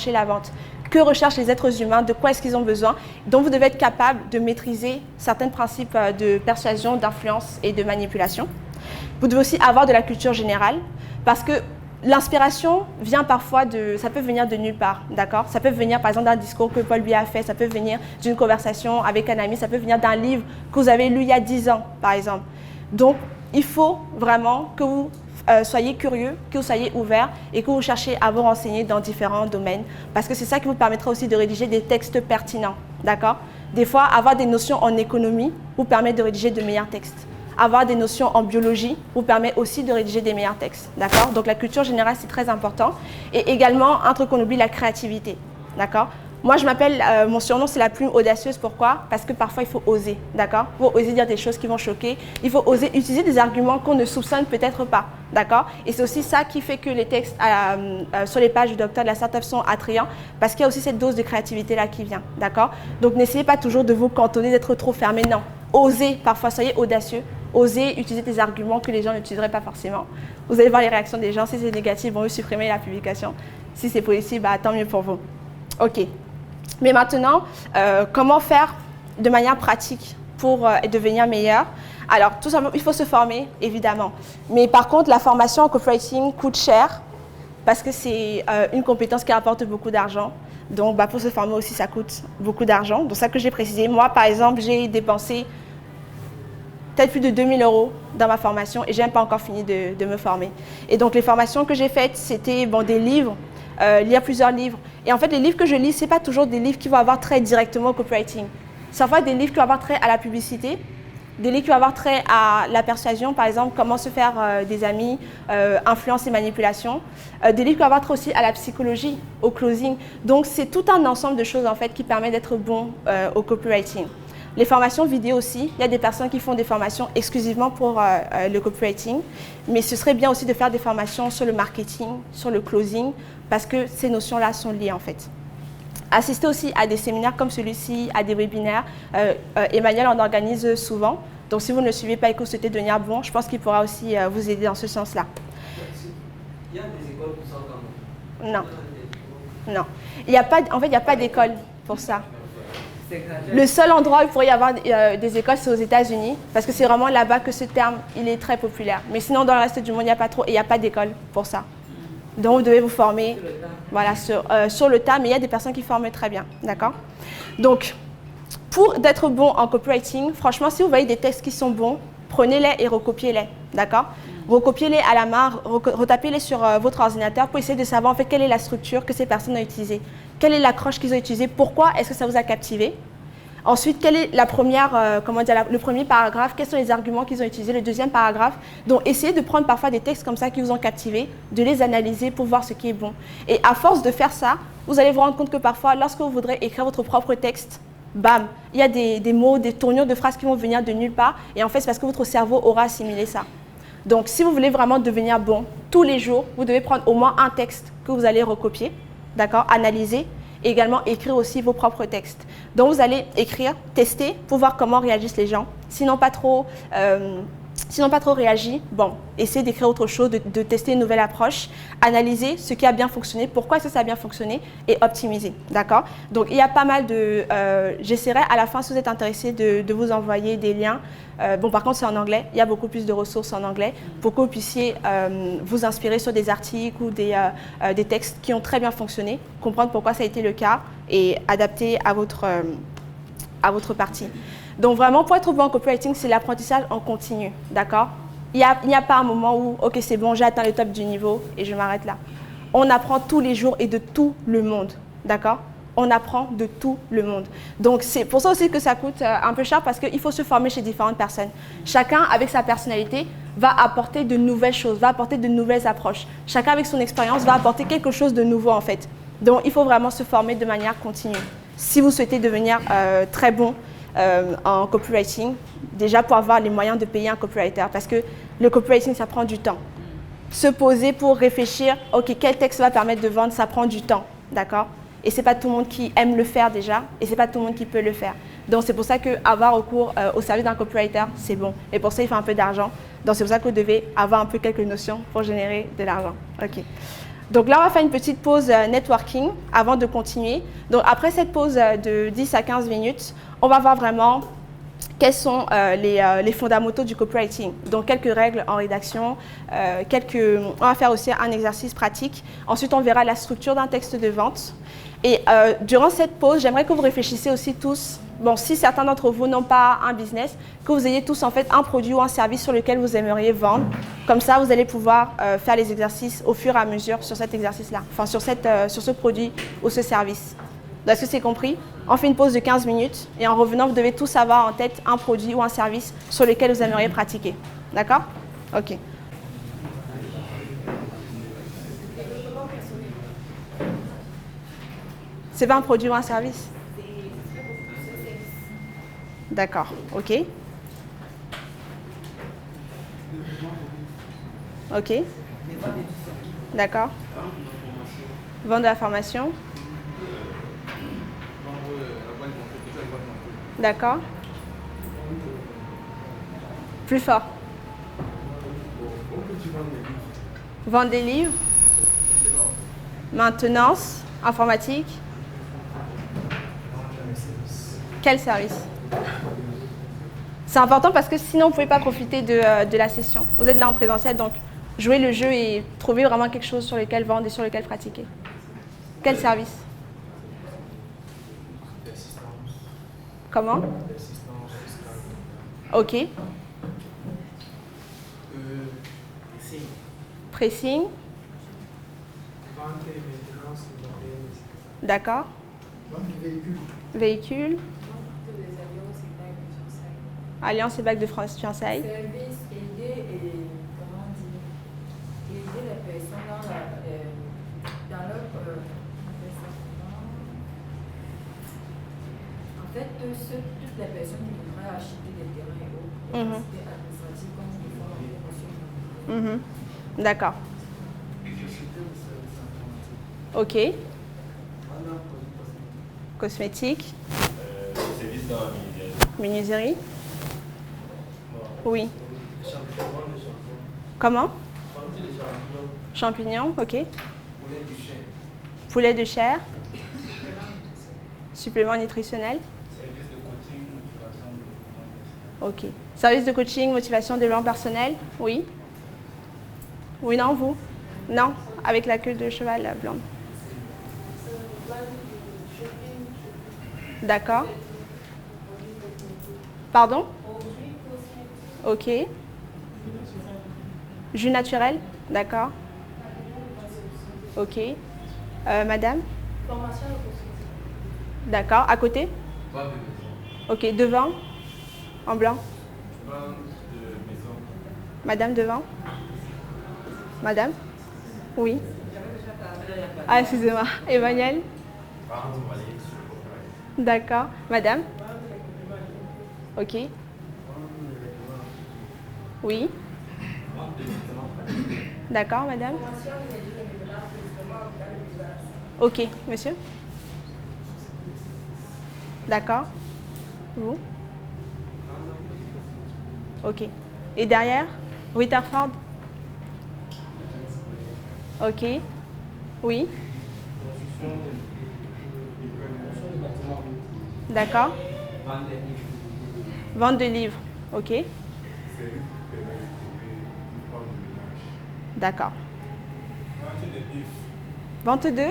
déclencher la vente. Que recherchent les êtres humains, de quoi est-ce qu'ils ont besoin. Donc, vous devez être capable de maîtriser certains principes de persuasion, d'influence et de manipulation. Vous devez aussi avoir de la culture générale parce que l'inspiration vient parfois ça peut venir de nulle part, d'accord? Ça peut venir par exemple d'un discours que Paul Biya a fait, ça peut venir d'une conversation avec un ami, ça peut venir d'un livre que vous avez lu il y a 10 ans, par exemple. Donc, il faut vraiment que vous soyez curieux, que vous soyez ouvert et que vous cherchiez à vous renseigner dans différents domaines parce que c'est ça qui vous permettra aussi de rédiger des textes pertinents, d'accord? Des fois, avoir des notions en économie vous permet de rédiger de meilleurs textes. Avoir des notions en biologie vous permet aussi de rédiger des meilleurs textes, d'accord? Donc la culture générale, c'est très important. Et également, un truc qu'on oublie, la créativité, d'accord? Moi, je m'appelle, mon surnom, c'est la plume audacieuse. Pourquoi? Parce que parfois, il faut oser, d'accord? Il faut oser dire des choses qui vont choquer. Il faut oser utiliser des arguments qu'on ne soupçonne peut-être pas, d'accord? Et c'est aussi ça qui fait que les textes sur les pages du docteur de la startup sont attrayants, parce qu'il y a aussi cette dose de créativité-là qui vient, d'accord? Donc, n'essayez pas toujours de vous cantonner, d'être trop fermé, non. Osez, parfois, soyez audacieux. Osez utiliser des arguments que les gens n'utiliseraient pas forcément. Vous allez voir les réactions des gens. Si c'est négatif, ils vont supprimer la publication. Si c'est positif, bah, tant mieux pour vous. OK. Mais maintenant, comment faire de manière pratique pour devenir meilleur? Alors, tout simplement, il faut se former, évidemment. Mais par contre, la formation en copywriting coûte cher parce que c'est une compétence qui rapporte beaucoup d'argent. Donc, bah, pour se former aussi, ça coûte beaucoup d'argent. Donc, ça que j'ai précisé. Moi, par exemple, j'ai dépensé peut-être plus de 2000 € dans ma formation et je n'ai pas encore fini de me former. Et donc, les formations que j'ai faites, c'était des livres, lire plusieurs livres. Et en fait, les livres que je lis, ce n'est pas toujours des livres qui vont avoir trait directement au copywriting. C'est en fait des livres qui vont avoir trait à la publicité, des livres qui vont avoir trait à la persuasion, par exemple, comment se faire des amis, influence et manipulation. Des livres qui vont avoir trait aussi à la psychologie, au closing. Donc, c'est tout un ensemble de choses en fait qui permet d'être bon au copywriting. Les formations vidéo aussi, il y a des personnes qui font des formations exclusivement pour le copywriting, mais ce serait bien aussi de faire des formations sur le marketing, sur le closing, parce que ces notions-là sont liées en fait. Assister aussi à des séminaires comme celui-ci, à des webinaires. Emmanuel en organise souvent, donc si vous ne le suivez pas et que vous souhaitez devenir bon, je pense qu'il pourra aussi vous aider dans ce sens-là. Il y a des écoles pour ça quand même? Non. Non. En fait, il n'y a pas d'école pour ça. Le seul endroit où il pourrait y avoir des écoles, c'est aux États-Unis, parce que c'est vraiment là-bas que ce terme il est très populaire. Mais sinon, dans le reste du monde, il n'y a pas trop, et il n'y a pas d'école pour ça. Donc, vous devez vous former voilà, sur le tas, mais il y a des personnes qui forment très bien, d'accord? Donc, pour être bon en copywriting, franchement, si vous voyez des textes qui sont bons, prenez-les et recopiez-les, d'accord? Recopiez-les à la main, retapez-les sur votre ordinateur pour essayer de savoir en fait quelle est la structure que ces personnes ont utilisée. Quelle est l'accroche qu'ils ont utilisée? Pourquoi est-ce que ça vous a captivé? Ensuite, quelle est la première, le premier paragraphe? Quels sont les arguments qu'ils ont utilisés? Le deuxième paragraphe. Donc, essayez de prendre parfois des textes comme ça qui vous ont captivé, de les analyser pour voir ce qui est bon. Et à force de faire ça, vous allez vous rendre compte que parfois, lorsque vous voudrez écrire votre propre texte, bam, il y a des mots, des tournures de phrases qui vont venir de nulle part. Et en fait, c'est parce que votre cerveau aura assimilé ça. Donc, si vous voulez vraiment devenir bon, tous les jours, vous devez prendre au moins un texte que vous allez recopier, d'accord, analyser, et également écrire aussi vos propres textes. Donc, vous allez écrire, tester pour voir comment réagissent les gens. Sinon, pas trop réagi, bon, essayez d'écrire autre chose, de tester une nouvelle approche, analyser ce qui a bien fonctionné, pourquoi est-ce que ça a bien fonctionné et optimiser, d'accord? Donc, il y a pas mal de... j'essaierai à la fin, si vous êtes intéressé, de vous envoyer des liens. Bon, par contre, c'est en anglais. Il y a beaucoup plus de ressources en anglais pour que vous puissiez vous inspirer sur des articles ou des textes qui ont très bien fonctionné, comprendre pourquoi ça a été le cas et adapter à votre partie. Donc vraiment, pour être bon en copywriting, c'est l'apprentissage en continu, d'accord? Il n'y a pas un moment où, ok, c'est bon, j'ai atteint le top du niveau et je m'arrête là. On apprend tous les jours et de tout le monde, d'accord? On apprend de tout le monde. Donc c'est pour ça aussi que ça coûte un peu cher parce qu'il faut se former chez différentes personnes. Chacun, avec sa personnalité, va apporter de nouvelles choses, va apporter de nouvelles approches. Chacun, avec son expérience, va apporter quelque chose de nouveau en fait. Donc il faut vraiment se former de manière continue. Si vous souhaitez devenir très bon, en copywriting, déjà pour avoir les moyens de payer un copywriter, parce que le copywriting, ça prend du temps. Se poser pour réfléchir, ok, quel texte va permettre de vendre, ça prend du temps, d'accord? Et c'est pas tout le monde qui aime le faire déjà, et c'est pas tout le monde qui peut le faire. Donc c'est pour ça qu'avoir recours au service d'un copywriter, c'est bon. Et pour ça, il faut un peu d'argent. Donc c'est pour ça que vous devez avoir un peu quelques notions pour générer de l'argent. Ok. Donc là, on va faire une petite pause networking avant de continuer. Donc après cette pause de 10 à 15 minutes, on va voir vraiment quels sont les fondamentaux du copywriting. Donc quelques règles en rédaction, on va faire aussi un exercice pratique. Ensuite, on verra la structure d'un texte de vente. Et durant cette pause, j'aimerais que vous réfléchissiez aussi tous, bon, si certains d'entre vous n'ont pas un business, que vous ayez tous en fait un produit ou un service sur lequel vous aimeriez vendre. Comme ça, vous allez pouvoir faire les exercices au fur et à mesure sur cet exercice-là, enfin sur ce produit ou ce service. Est-ce que c'est compris? On fait une pause de 15 minutes et en revenant, vous devez tous avoir en tête un produit ou un service sur lequel vous aimeriez pratiquer. D'accord? Ok. C'est pas un produit ou un service? D'accord, ok. Ok. D'accord. Vendre de la formation. D'accord. Plus fort. Vendre des livres. Maintenance. Informatique. Quel service? C'est important parce que sinon, vous ne pouvez pas profiter de la session. Vous êtes là en présentiel, donc jouez le jeu et trouvez vraiment quelque chose sur lequel vendre et sur lequel pratiquer. Quel service? Comment? Ok. Pressing. D'accord. Véhicule. Alliance et bague de fiançailles. Service, aider et comment dire, aider les personnes dans leur en fait, toutes les personnes qui voudraient acheter des terrains et autres, capacités administratives comme des formes de D'accord. Ok. Cosmétique. Service dans la Menuiserie. Oui. Comment? Champignons, ok. Poulet de chair. Supplément nutritionnel. Ok. Service de coaching, motivation, développement personnel. Oui. Oui, non, vous? Non, avec la queue de cheval blonde. D'accord. Pardon? Ok. Jus naturel? D'accord. Ok. Madame? Formation et D'accord. À côté? Ok. Devant? En blanc? Madame devant? Madame? Oui. Ah, excusez-moi. Emmanuel? D'accord. Madame? Ok. Oui. D'accord, madame? Ok, monsieur? D'accord. Vous? Ok. Et derrière? Rutherford? Ok. Oui. D'accord. Vente de livres. Ok. D'accord. Vente de?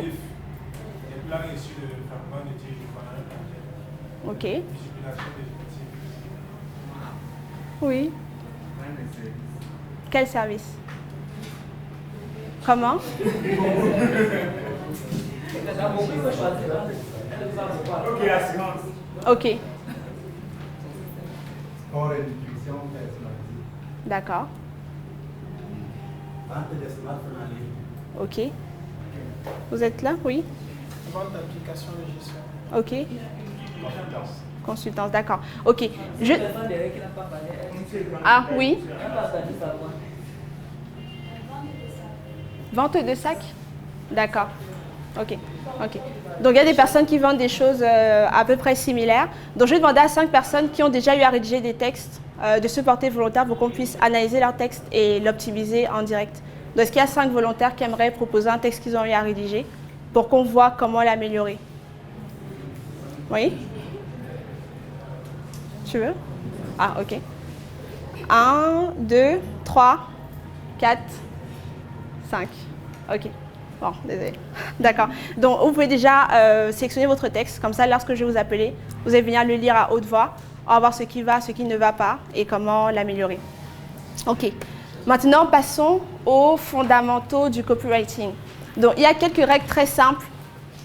Ok. Oui. Quel service? Comment? Ok. D'accord. Ok. Vous êtes là? Oui. Vente d'applications de gestion. Ok. Consultance, d'accord. Ok. Ah oui. Vente de sacs? D'accord. Ok. Ok. Donc il y a des personnes qui vendent des choses à peu près similaires. Donc je vais demander à 5 personnes qui ont déjà eu à rédiger des textes de se porter volontaire pour qu'on puisse analyser leur texte et l'optimiser en direct. Donc, est-ce qu'il y a 5 volontaires qui aimeraient proposer un texte qu'ils ont eu à rédiger pour qu'on voit comment l'améliorer? Oui? Tu veux? Ah, ok. 1, 2, 3, 4, 5. Ok. Bon, désolé. D'accord. Donc, vous pouvez déjà sélectionner votre texte. Comme ça, lorsque je vais vous appeler, vous allez venir le lire à haute voix. On va voir ce qui va, ce qui ne va pas et comment l'améliorer. Ok. Maintenant, passons aux fondamentaux du copywriting. Donc, il y a quelques règles très simples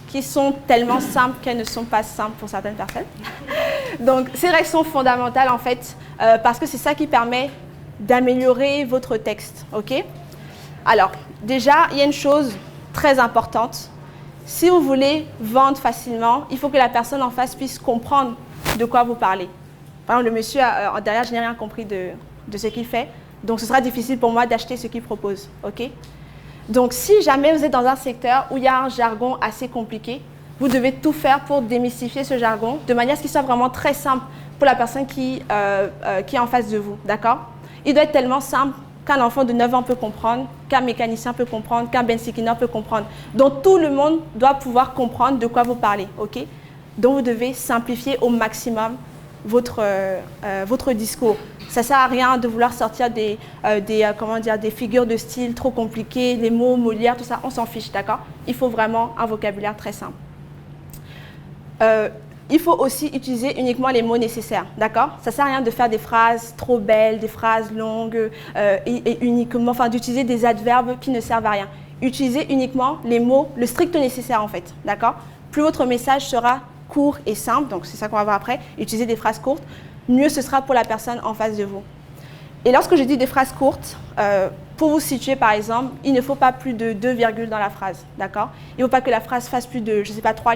qui sont tellement simples qu'elles ne sont pas simples pour certaines personnes. Donc, ces règles sont fondamentales, en fait, parce que c'est ça qui permet d'améliorer votre texte. Ok? Alors, déjà, il y a une chose très importante. Si vous voulez vendre facilement, il faut que la personne en face puisse comprendre de quoi vous parlez. Par exemple, le monsieur derrière, je n'ai rien compris de ce qu'il fait. Donc, ce sera difficile pour moi d'acheter ce qu'il propose. Ok? Donc, si jamais vous êtes dans un secteur où il y a un jargon assez compliqué, vous devez tout faire pour démystifier ce jargon de manière à ce qu'il soit vraiment très simple pour la personne qui est en face de vous. D'accord? Il doit être tellement simple qu'un enfant de 9 ans peut comprendre, qu'un mécanicien peut comprendre, qu'un Ben Sikiner peut comprendre. Donc, tout le monde doit pouvoir comprendre de quoi vous parlez. Ok? Donc, vous devez simplifier au maximum votre discours. Ça ne sert à rien de vouloir sortir des figures de style trop compliquées, les mots, Molière, tout ça, on s'en fiche, d'accord? Il faut vraiment un vocabulaire très simple. Il faut aussi utiliser uniquement les mots nécessaires, d'accord? Ça ne sert à rien de faire des phrases trop belles, des phrases longues, et uniquement, enfin, d'utiliser des adverbes qui ne servent à rien. Utilisez uniquement les mots, le strict nécessaire en fait, d'accord? Plus votre message sera court et simple, donc c'est ça qu'on va voir après, utiliser des phrases courtes, mieux ce sera pour la personne en face de vous. Et lorsque je dis des phrases courtes, pour vous situer par exemple, il ne faut pas plus de 2 virgules dans la phrase, d'accord? Il ne faut pas que la phrase fasse plus de, je ne sais pas, 3